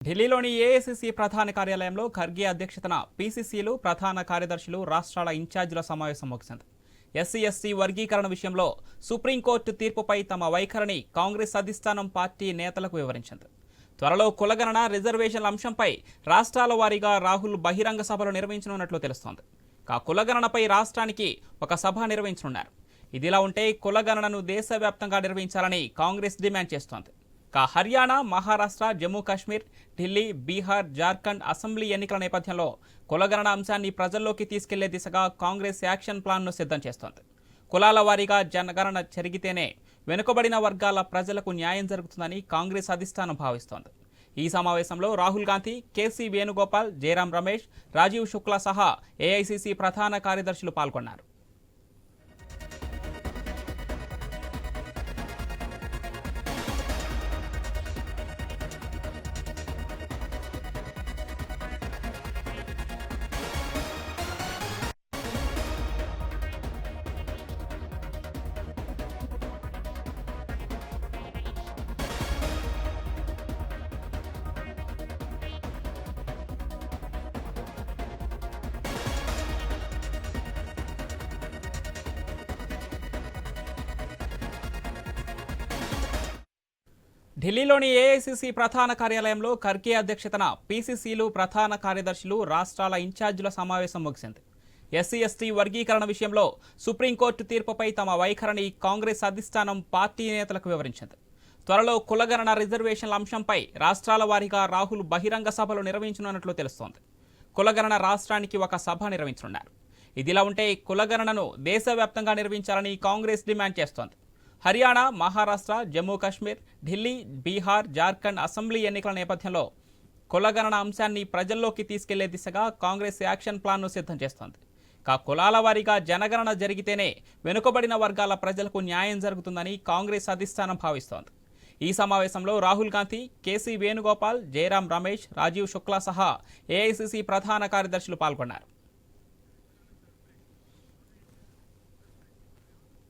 ఢిల్లీలోని ఏఐసీసీ ప్రధాన కార్యాలయంలో ఖర్గే అధ్యక్షతన పీసీసీలు ప్రధాన కార్యదర్శులు రాష్ట్రాల ఇన్ఛార్జీల సమావేశం ముగిసింది. ఎస్సీ/ఎస్టీ వర్గీకరణ విషయంలో సుప్రీంకోర్టు తీర్పుపై తమ వైఖరిని కాంగ్రెస్ అధిష్టానం పార్టీ నేతలకు వివరించింది. త్వరలో కులగణన రిజర్వేషన్ల అంశంపై రాష్ట్రాల వారీగా రాహుల్ బహిరంగ సభలు నిర్వహించనున్నట్లు తెలుస్తోంది. కులగణనపై రాష్ట్రానికి ఒక సభ నిర్వహించనున్నారు. ఇదిలా ఉంటే కులగణనను దేశవ్యాప్తంగా నిర్వహించాలని కాంగ్రెస్ డిమాండ్ చేస్తోంది. హర్యానా, మహారాష్ట్ర, జమ్మూ కాశ్మీర్, ఢిల్లీ, బీహార్, జార్ఖండ్ అసెంబ్లీ ఎన్నికల నేపథ్యంలో కులగణన అంశాన్ని ప్రజల్లోకి తీసుకెళ్లే దిశగా కాంగ్రెస్ యాక్షన్ ప్లాన్ను సిద్ధం చేస్తోంది. కులాల వారీగా జనగణన జరిగితేనే వెనుకబడిన వర్గాల ప్రజలకు న్యాయం జరుగుతుందని కాంగ్రెస్ అధిష్టానం భావిస్తోంది. ఈ సమావేశంలో రాహుల్ గాంధీ, కేసీ వేణుగోపాల్, జయరాం రమేష్, రాజీవ్ శుక్లా సహా ఏఐసీసీ ప్రధాన కార్యదర్శులు పాల్గొన్నారు. ఢిల్లీలోని ఏఐసీసీ ప్రధాన కార్యాలయంలో ఖర్గే అధ్యక్షతన పీసీసీలు ప్రధాన కార్యదర్శులు రాష్ట్రాల ఇన్ఛార్జీల సమావేశం ముగిసింది. ఎస్సీ/ఎస్టీ వర్గీకరణ విషయంలో సుప్రీంకోర్టు తీర్పుపై తమ వైఖరిని కాంగ్రెస్ అధిష్టానం పార్టీ నేతలకు వివరించింది. త్వరలో కులగణన రిజర్వేషన్ల అంశంపై రాష్ట్రాల వారీగా రాహుల్ బహిరంగ సభలు నిర్వహించనున్నట్లు తెలుస్తోంది. కులగణన రాష్ట్రానికి ఒక సభ నిర్వహించనున్నారు. ఇదిలా ఉంటే కులగణనను దేశవ్యాప్తంగా నిర్వహించాలని కాంగ్రెస్ డిమాండ్ చేస్తోంది. హర్యానా, మహారాష్ట్ర, జమ్మూ కాశ్మీర్, ఢిల్లీ, బీహార్, జార్ఖండ్ అసెంబ్లీ ఎన్నికల నేపథ్యంలో కులగణన అంశాన్ని ప్రజల్లోకి తీసుకెళ్లే దిశగా కాంగ్రెస్ యాక్షన్ ప్లాన్ను సిద్ధం చేస్తోంది. కులాల వారీగా జనగణన జరిగితేనే వెనుకబడిన వర్గాల ప్రజలకు న్యాయం జరుగుతుందని కాంగ్రెస్ అధిష్టానం భావిస్తోంది. ఈ సమావేశంలో రాహుల్ గాంధీ, కేసీ వేణుగోపాల్, జయరాం రమేష్, రాజీవ్ శుక్లా సహా ఏఐసీసీ ప్రధాన కార్యదర్శులు పాల్గొన్నారు.